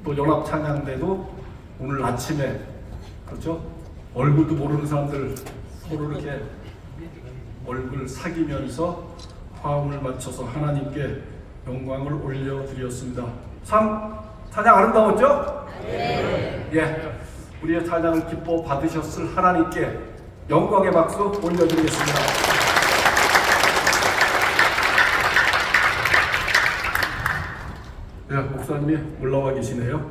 또 연합 찬양대도 오늘 아침에 그렇죠? 얼굴도 모르는 사람들 서로 이렇게 얼굴 사귀면서 화음을 맞춰서 하나님께 영광을 올려드렸습니다. 참 찬양 아름다웠죠? 네. 예, 우리의 찬양을 기뻐 받으셨을 하나님께 영광의 박수 올려드리겠습니다. 네, 목사님이 올라와 계시네요.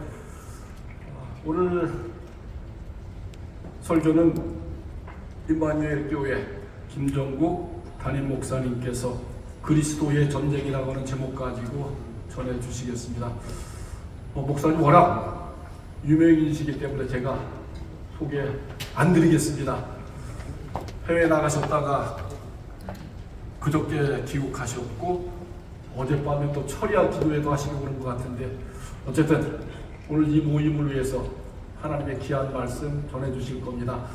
오늘 설교는 임마누엘 교회 김정국 담임 목사님께서 그리스도의 전쟁이라고 하는 제목 가지고 전해 주시겠습니다. 목사님 워낙 유명인이시기 때문에 제가 소개 안 드리겠습니다. 해외 나가셨다가 그저께 귀국하셨고 어젯밤에 또 철야 기도회도 하시고 그런 것 같은데 어쨌든 오늘 이 모임을 위해서 하나님의 귀한 말씀 전해 주실 겁니다.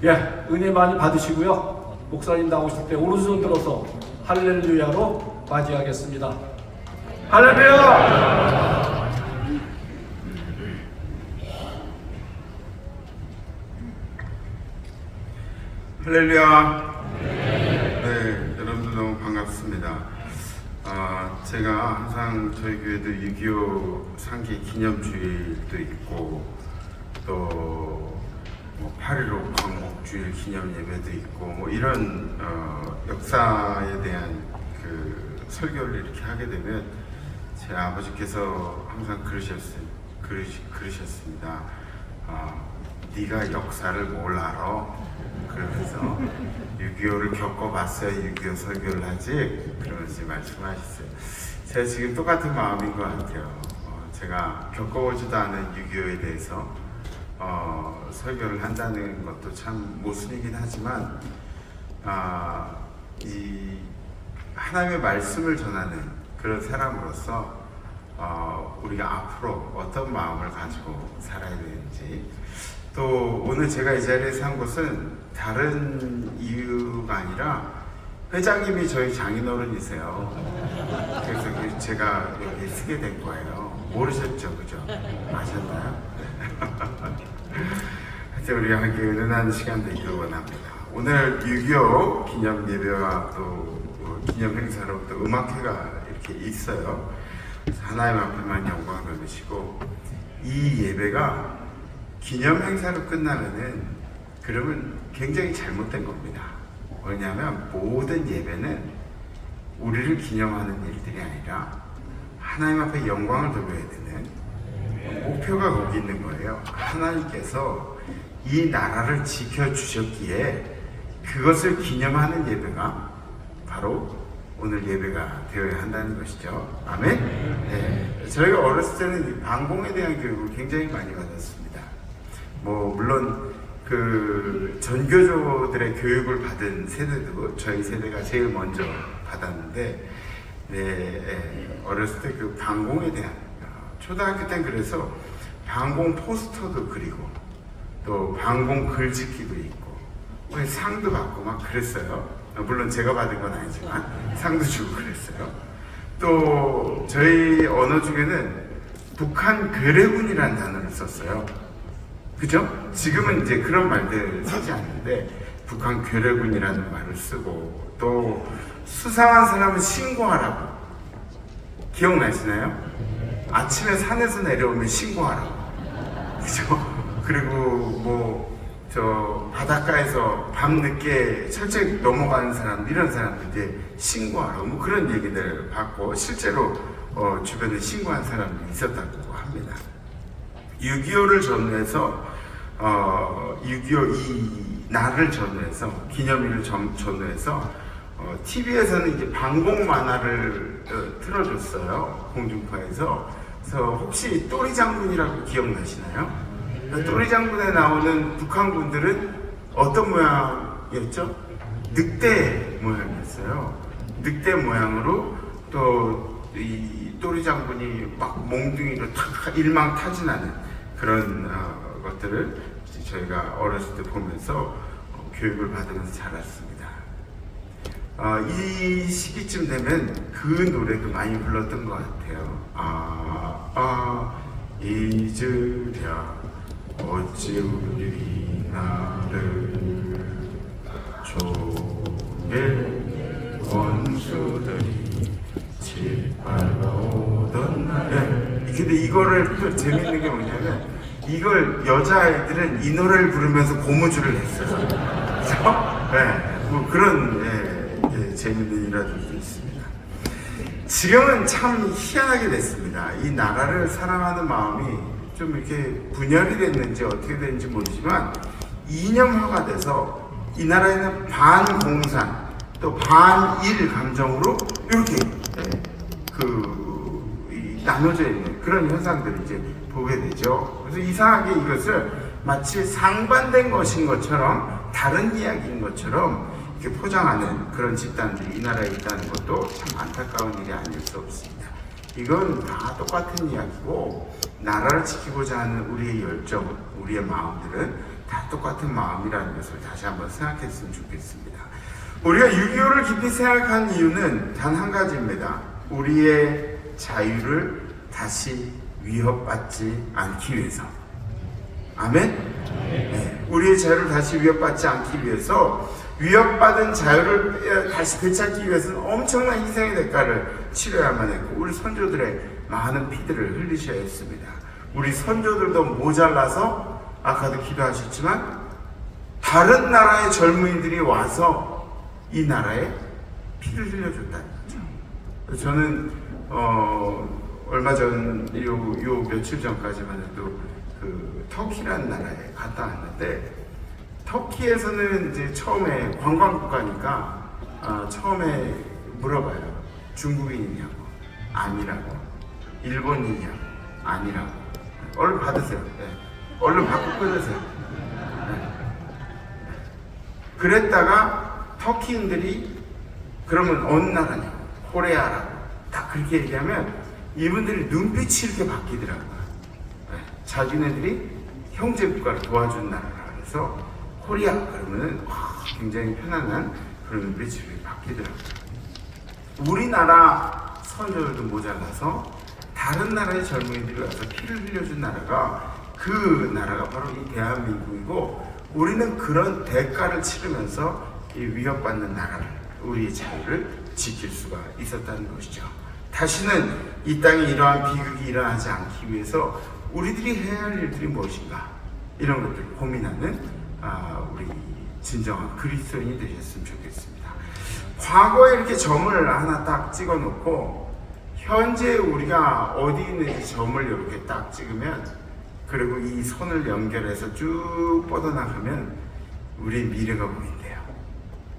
예, 은혜 많이 받으시고요. 목사님 나오실 때 오른손 들어서 할렐루야로 맞이하겠습니다. 할렐루야! 할렐루야! 네, 여러분들 너무 반갑습니다. 제가 항상 저희 교회도 6.25 상기 기념주일도 있고 또 8.15 광복주일 기념 예배도 있고 뭐 이런 역사에 대한 그 설교를 이렇게 하게 되면 제 아버지께서 항상 그러셨습니다. 네가 역사를 뭘 알아? 그러면서 6.25를 겪어봤어야 6.25 설교를 하지? 그러면서 말씀하셨어요. 제가 지금 똑같은 마음인 것 같아요. 제가 겪어보지도 않은 6.25에 대해서 설교를 한다는 것도 참 모순이긴 하지만 이 하나님의 말씀을 전하는 그런 사람으로서 우리가 앞으로 어떤 마음을 가지고 살아야 되는지 또 오늘 제가 이 자리에 산 것은 다른 이유가 아니라 회장님이 저희 장인어른이세요. 그래서 제가 여기 쓰게 된 거예요. 모르셨죠? 그죠? 아셨나요? 하여튼 우리가 함께 은은한 시간 되기를 원합니다. 오늘 6.25 기념 예배와 또 기념 행사로 또 음악회가 이렇게 있어요. 하나님 앞에만 영광 돌리시고 이 예배가 기념 행사로 끝나면은 그러면 굉장히 잘못된 겁니다. 왜냐하면 모든 예배는 우리를 기념하는 일들이 아니라 하나님 앞에 영광을 돌려야 되는 목표가 거기 있는 거예요. 하나님께서 이 나라를 지켜주셨기에 그것을 기념하는 예배가 바로 오늘 예배가 되어야 한다는 것이죠. 아멘? 네. 저희가 어렸을 때는 방공에 대한 교육을 굉장히 많이 받았습니다. 물론 그 전교조들의 교육을 받은 세대도 저희 세대가 제일 먼저 받았는데, 어렸을 때 그 방공에 대한 초등학교 때는 그래서 방공 포스터도 그리고 또 방공 글짓기도 있고 상도 받고 막 그랬어요. 물론 제가 받은 건 아니지만 상도 주고 그랬어요. 또 저희 언어 중에는 북한 괴뢰군이라는 단어를 썼어요. 그죠? 지금은 이제 그런 말들 쓰지 않는데 북한 괴뢰군이라는 말을 쓰고 또 수상한 사람은 신고하라고. 기억나시나요? 아침에 산에서 내려오면 신고하라고. 그죠? 그리고 저 바닷가에서 밤늦게 철책 넘어가는 사람, 이런 사람들 이제 신고하라고 그런 얘기들 받고 실제로 주변에 신고한 사람들이 있었다고 합니다. 6.25를 전후해서 6.25 이 날을 전후해서 기념일을 전후해서 TV에서는 이제 방공 만화를 틀어줬어요. 공중파에서. 그래서 혹시 또리 장군이라고 기억나시나요? 또리 장군에 나오는 북한군들은 어떤 모양이었죠? 늑대 모양이었어요. 늑대 모양으로 또 이 또리 장군이 막 몽둥이로 일망타진하는 그런 것들을 저희가 어렸을 때 보면서 교육을 받으면서 자랐습니다. 이 시기쯤 되면 그 노래도 많이 불렀던 것 같아요. 잊으랴 어찌 우리 나를 조개 원수들이 짓밟아오던 날에. 근데 이거를 또 재밌는 게 뭐냐면 이걸 여자아이들은 이 노래를 부르면서 고무줄을 했어요. 그래서 뭐 그런 재밌는 일화들도 있습니다. 지금은 참 희한하게 됐습니다. 이 나라를 사랑하는 마음이 좀 이렇게 분열이 됐는지 어떻게 됐는지 모르지만 이념화가 돼서 이 나라에는 반공산 또 반일 감정으로 이렇게 나눠져 있는 그런 현상들을 이제 보게 되죠. 그래서 이상하게 이것을 마치 상반된 것인 것처럼 다른 이야기인 것처럼 이렇게 포장하는 그런 집단들이 이 나라에 있다는 것도 참 안타까운 일이 아닐 수 없습니다. 이건 다 똑같은 이야기고 나라를 지키고자 하는 우리의 열정, 우리의 마음들은 다 똑같은 마음이라는 것을 다시 한번 생각했으면 좋겠습니다. 우리가 6.25를 깊이 생각한 이유는 단 한 가지입니다. 우리의 자유를 다시 위협받지 않기 위해서. 아멘? 네. 우리의 자유를 다시 위협받지 않기 위해서 위협받은 자유를 다시 되찾기 위해서는 엄청난 희생의 대가를 치러야만 했고 우리 선조들의 많은 피들을 흘리셔야 했습니다. 우리 선조들도 모자라서 아까도 기도하셨지만 다른 나라의 젊은이들이 와서 이 나라에 피를 흘려줬다는 거죠. 저는 얼마 전 요 며칠 전까지만 해도 그 터키라는 나라에 갔다 왔는데 터키에서는 이제 처음에 관광국가니까 처음에 물어봐요. 중국인이냐고 아니라고, 일본인이냐고 아니라고. 얼른 받으세요. 네. 얼른 받고 끊으세요. 네. 그랬다가 터키인들이 그러면 어느 나라냐고 코레아라고 딱 그렇게 얘기하면 이분들이 눈빛이 이렇게 바뀌더라고요. 네. 자기네들이 형제국가를 도와준 나라라 그래서 코리아 그러면은 굉장히 편안한 그런 눈빛이 바뀌더라고요. 우리나라 선조들도 모자라서 다른 나라의 젊은이들이 와서 피를 흘려준 나라가 그 나라가 바로 이 대한민국이고 우리는 그런 대가를 치르면서 이 위협받는 나라를 우리의 자유를 지킬 수가 있었다는 것이죠. 다시는 이 땅에 이러한 비극이 일어나지 않기 위해서 우리들이 해야 할 일들이 무엇인가 이런 것들을 고민하는 우리 진정한 그리스도인이 되셨으면 좋겠습니다. 과거에 이렇게 점을 하나 딱 찍어 놓고 현재 우리가 어디 있는지 점을 이렇게 딱 찍으면 그리고 이 선을 연결해서 쭉 뻗어나가면 우리의 미래가 보인대요.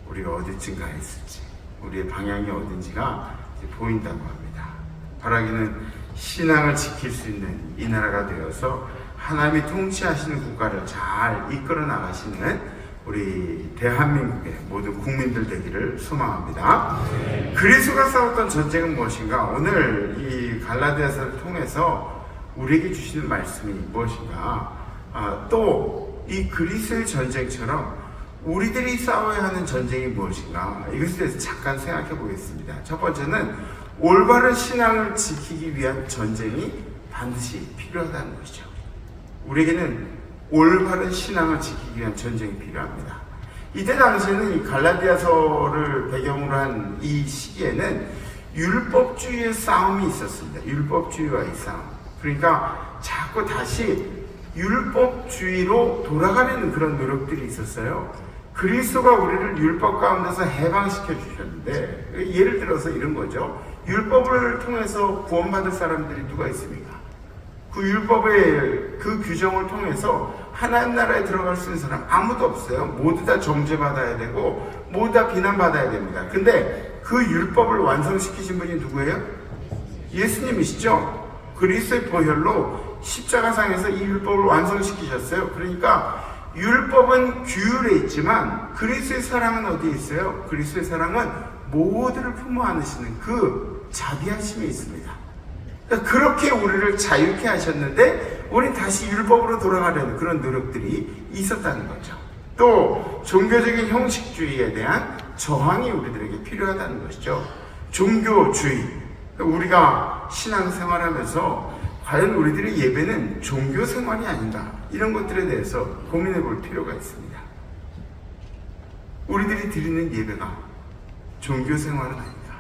우리가 어디쯤 가 있을지 우리의 방향이 어딘지가 이제 보인다고 합니다. 바라기는 신앙을 지킬 수 있는 이 나라가 되어서 하나님이 통치하시는 국가를 잘 이끌어 나가시는 우리 대한민국의 모든 국민들 되기를 소망합니다. 그리스도가 싸웠던 전쟁은 무엇인가? 오늘 이 갈라디아서를 통해서 우리에게 주시는 말씀이 무엇인가? 또 이 그리스도의 전쟁처럼 우리들이 싸워야 하는 전쟁이 무엇인가? 이것에 대해서 잠깐 생각해 보겠습니다. 첫 번째는 올바른 신앙을 지키기 위한 전쟁이 반드시 필요하다는 것이죠. 우리에게는 올바른 신앙을 지키기 위한 전쟁이 필요합니다. 이때 당시에는 이 갈라디아서를 배경으로 한 이 시기에는 율법주의의 싸움이 있었습니다. 율법주의와의 싸움. 그러니까 자꾸 다시 율법주의로 돌아가려는 그런 노력들이 있었어요. 그리스도가 우리를 율법 가운데서 해방시켜 주셨는데 예를 들어서 이런 거죠. 율법을 통해서 구원받을 사람들이 누가 있습니까? 그 율법의 그 규정을 통해서 하나님 나라에 들어갈 수 있는 사람 아무도 없어요. 모두 다 정죄받아야 되고 모두 다 비난받아야 됩니다. 근데 그 율법을 완성시키신 분이 누구예요? 예수님이시죠. 그리스도의 보혈로 십자가상에서 이 율법을 완성시키셨어요. 그러니까 율법은 규율에 있지만 그리스도의 사랑은 어디에 있어요? 그리스도의 사랑은 모두를 품어 안으시는 그 자비하심이 있습니다. 그러니까 그렇게 우리를 자유케 하셨는데 우린 다시 율법으로 돌아가려는 그런 노력들이 있었다는 거죠. 또 종교적인 형식주의에 대한 저항이 우리들에게 필요하다는 것이죠. 종교주의, 우리가 신앙생활하면서 과연 우리들의 예배는 종교 생활이 아닌가? 이런 것들에 대해서 고민해 볼 필요가 있습니다. 우리들이 드리는 예배가 종교 생활은 아닌가?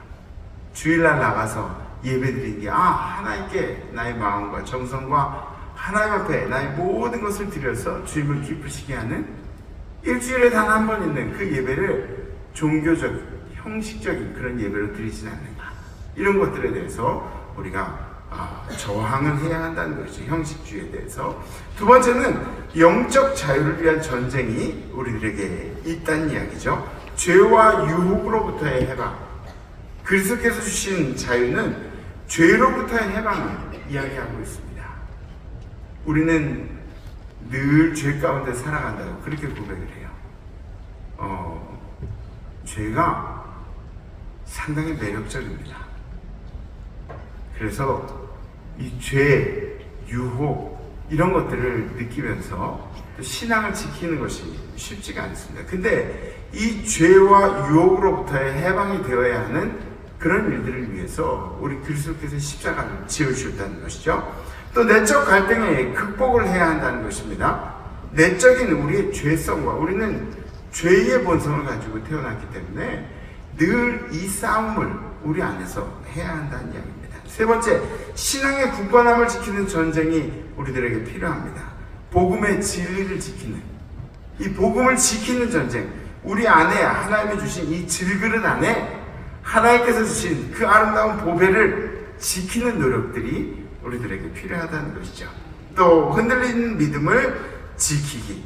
주일날 나가서 예배 드리는 게 하나님께 나의 마음과 정성과 하나님 앞에 나의 모든 것을 드려서 주님을 기쁘시게 하는 일주일에 단 한 번 있는 그 예배를 종교적, 형식적인 그런 예배로 드리진 않는가? 이런 것들에 대해서 우리가 저항을 해야 한다는 것이죠. 형식주의에 대해서. 두 번째는 영적 자유를 위한 전쟁이 우리들에게 있다는 이야기죠. 죄와 유혹으로부터의 해방. 그리스도께서 주신 자유는 죄로부터의 해방을 이야기하고 있습니다. 우리는 늘 죄 가운데 살아간다고 그렇게 고백을 해요. 죄가 상당히 매력적입니다. 그래서 이 죄, 유혹 이런 것들을 느끼면서 또 신앙을 지키는 것이 쉽지가 않습니다. 근데 이 죄와 유혹으로부터의 해방이 되어야 하는 그런 일들을 위해서 우리 그리스도께서 십자가를 지어주셨다는 것이죠. 또 내적 갈등에 극복을 해야 한다는 것입니다. 내적인 우리의 죄성과 우리는 죄의 본성을 가지고 태어났기 때문에 늘 이 싸움을 우리 안에서 해야 한다는 이야기입니다. 세 번째, 신앙의 굳건함을 지키는 전쟁이 우리들에게 필요합니다. 복음의 진리를 지키는, 이 복음을 지키는 전쟁, 우리 안에 하나님이 주신 이 질그릇 안에 하나님께서 주신 그 아름다운 보배를 지키는 노력들이 우리들에게 필요하다는 것이죠. 또 흔들리는 믿음을 지키기,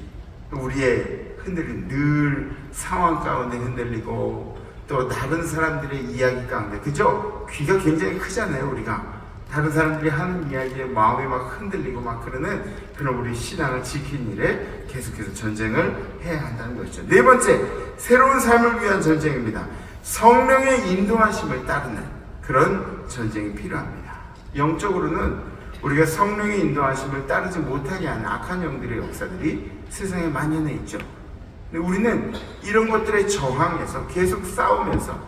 우리의 흔들림, 늘 상황 가운데 흔들리고 또 다른 사람들의 이야기 가운데, 그죠? 귀가 굉장히 크잖아요. 우리가 다른 사람들이 하는 이야기에 마음이 막 흔들리고 막 그러는 그런 우리 신앙을 지키는 일에 계속해서 전쟁을 해야 한다는 것이죠. 네 번째, 새로운 삶을 위한 전쟁입니다. 성령의 인도하심을 따르는 그런 전쟁이 필요합니다. 영적으로는 우리가 성령의 인도하심을 따르지 못하게 하는 악한 영들의 역사들이 세상에 만연해 있죠. 근데 우리는 이런 것들에 저항해서 계속 싸우면서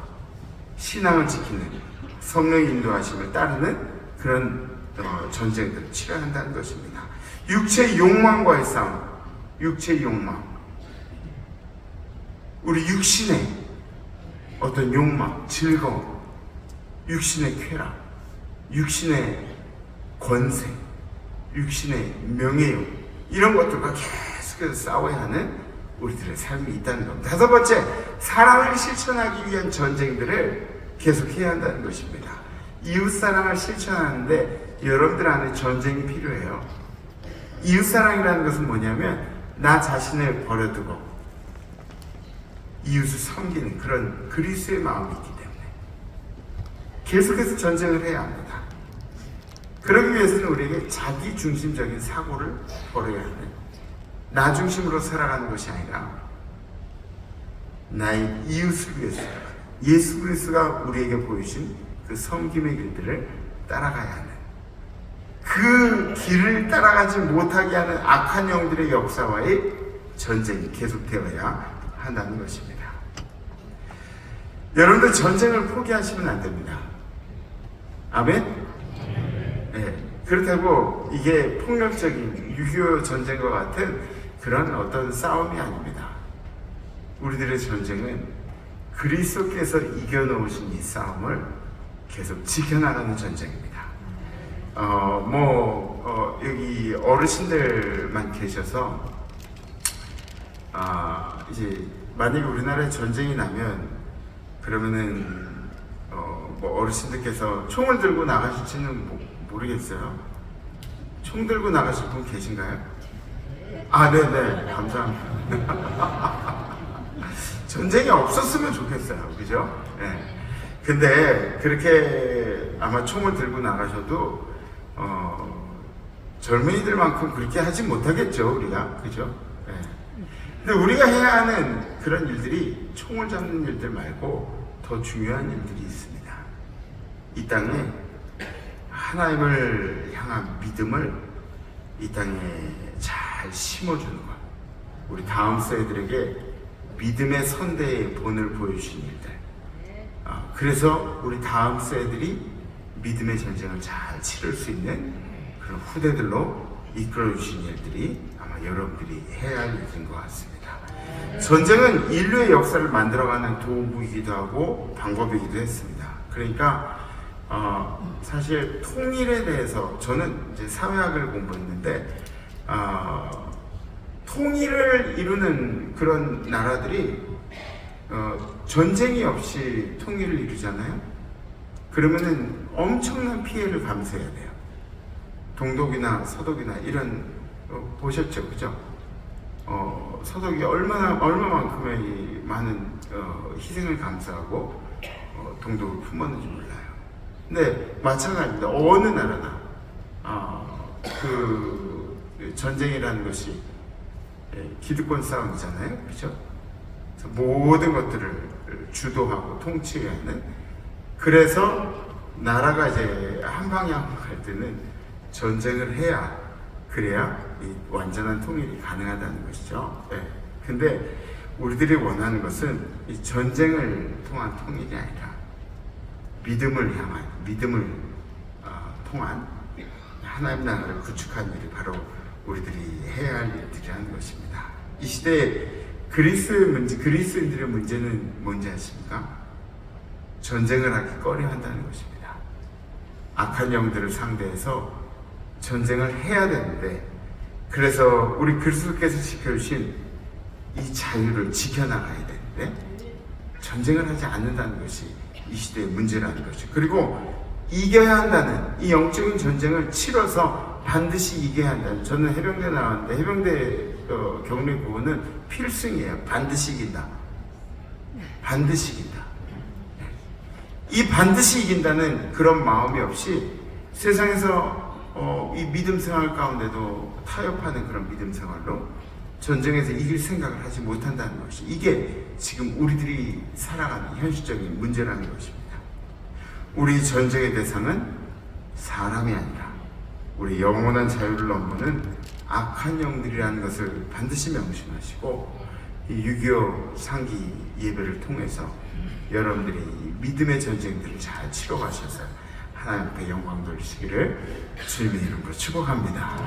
신앙을 지키는, 성령의 인도하심을 따르는 그런 전쟁들을 치러야 한다는 것입니다. 육체의 욕망과의 싸움, 육체의 욕망, 우리 육신의 어떤 욕망, 즐거움, 육신의 쾌락, 육신의 권세, 육신의 명예욕, 이런 것들과 계속해서 싸워야 하는 우리들의 삶이 있다는 겁니다. 다섯 번째, 사랑을 실천하기 위한 전쟁들을 계속해야 한다는 것입니다. 이웃사랑을 실천하는데 여러분들 안에 전쟁이 필요해요. 이웃사랑이라는 것은 뭐냐면 나 자신을 버려두고 이웃을 섬기는 그런 그리스도의 마음이 있기 때문에 계속해서 전쟁을 해야 합니다. 그러기 위해서는 우리에게 자기 중심적인 사고를 버려야 하는, 나 중심으로 살아가는 것이 아니라 나의 이웃을 위해서 예수 그리스도가 우리에게 보여주신 그 섬김의 길들을 따라가야 하는, 그 길을 따라가지 못하게 하는 악한 영들의 역사와의 전쟁이 계속되어야 한다는 것입니다. 여러분들 전쟁을 포기하시면 안 됩니다. 아멘? 네, 그렇다고 이게 폭력적인 6.25 전쟁과 같은 그런 어떤 싸움이 아닙니다. 우리들의 전쟁은 그리스도께서 이겨놓으신 이 싸움을 계속 지켜나가는 전쟁입니다. 여기 어르신들만 계셔서 이제 만약에 우리나라에 전쟁이 나면 그러면은 어르신들께서 총을 들고 나가실지는 모르겠어요. 총 들고 나가실 분 계신가요? 네네, 감사합니다. 전쟁이 없었으면 좋겠어요, 그죠? 네. 근데 그렇게 아마 총을 들고 나가셔도 젊은이들만큼 그렇게 하지 못하겠죠, 우리가, 그죠? 네. 근데 우리가 해야 하는 그런 일들이 총을 잡는 일들 말고 더 중요한 일들이 있습니다. 이 땅에 하나님을 향한 믿음을 이 땅에 잘 심어주는 것, 우리 다음 세대들에게 믿음의 선대의 본을 보여주신 일들, 그래서 우리 다음 세대들이 믿음의 전쟁을 잘 치를 수 있는 그런 후대들로 이끌어 주신 일들이 아마 여러분들이 해야 할 일인 것 같습니다. 전쟁은 인류의 역사를 만들어가는 도구이기도 하고 방법이기도 했습니다. 그러니까 사실 통일에 대해서 저는 이제 사회학을 공부했는데 통일을 이루는 그런 나라들이 전쟁이 없이 통일을 이루잖아요. 그러면은 엄청난 피해를 감수해야 돼요. 동독이나 서독이나 이런 보셨죠, 그죠? 서독이 얼마만큼의 많은 희생을 감수하고 동독을 품었는지 몰라요. 근데 마찬가지입니다. 어느 나라나 그 전쟁이라는 것이 기득권 싸움이잖아요, 그렇죠? 모든 것들을 주도하고 통치하는, 그래서 나라가 이제 한 방향으로 갈 때는 전쟁을 해야, 그래야 이 완전한 통일이 가능하다는 것이죠. 네. 근데 우리들이 원하는 것은 이 전쟁을 통한 통일이 아니라 믿음을 향한, 믿음을 통한 하나님 나라를 구축하는 일이 바로 우리들이 해야 할 일들이라는 것입니다. 이 시대에 그리스인들의 문제는 뭔지 아십니까? 전쟁을 하기 꺼려한다는 것입니다. 악한 영들을 상대해서 전쟁을 해야 되는데, 그래서 우리 그리스도께서 지켜주신 이 자유를 지켜나가야 되는데 전쟁을 하지 않는다는 것이 이 시대의 문제라는 것이죠. 그리고 이겨야 한다는 이 영적인 전쟁을 치러서 반드시 이겨야 한다는, 저는 해병대 나왔는데 해병대 격리 구호는 필승이에요. 반드시 이긴다. 반드시 이긴다. 이 반드시 이긴다는 그런 마음이 없이 세상에서 이 믿음 생활 가운데도 타협하는 그런 믿음 생활로 전쟁에서 이길 생각을 하지 못한다는 것이, 이게 지금 우리들이 살아가는 현실적인 문제라는 것입니다. 우리 전쟁의 대상은 사람이 아니라 우리 영원한 자유를 넘보는 악한 영들이라는 것을 반드시 명심하시고, 이 6.25 상기 예배를 통해서 여러분들이 믿음의 전쟁들을 잘 치러가셔서 하나님 앞에 영광 돌리시기를 주님의 이름으로 축복합니다.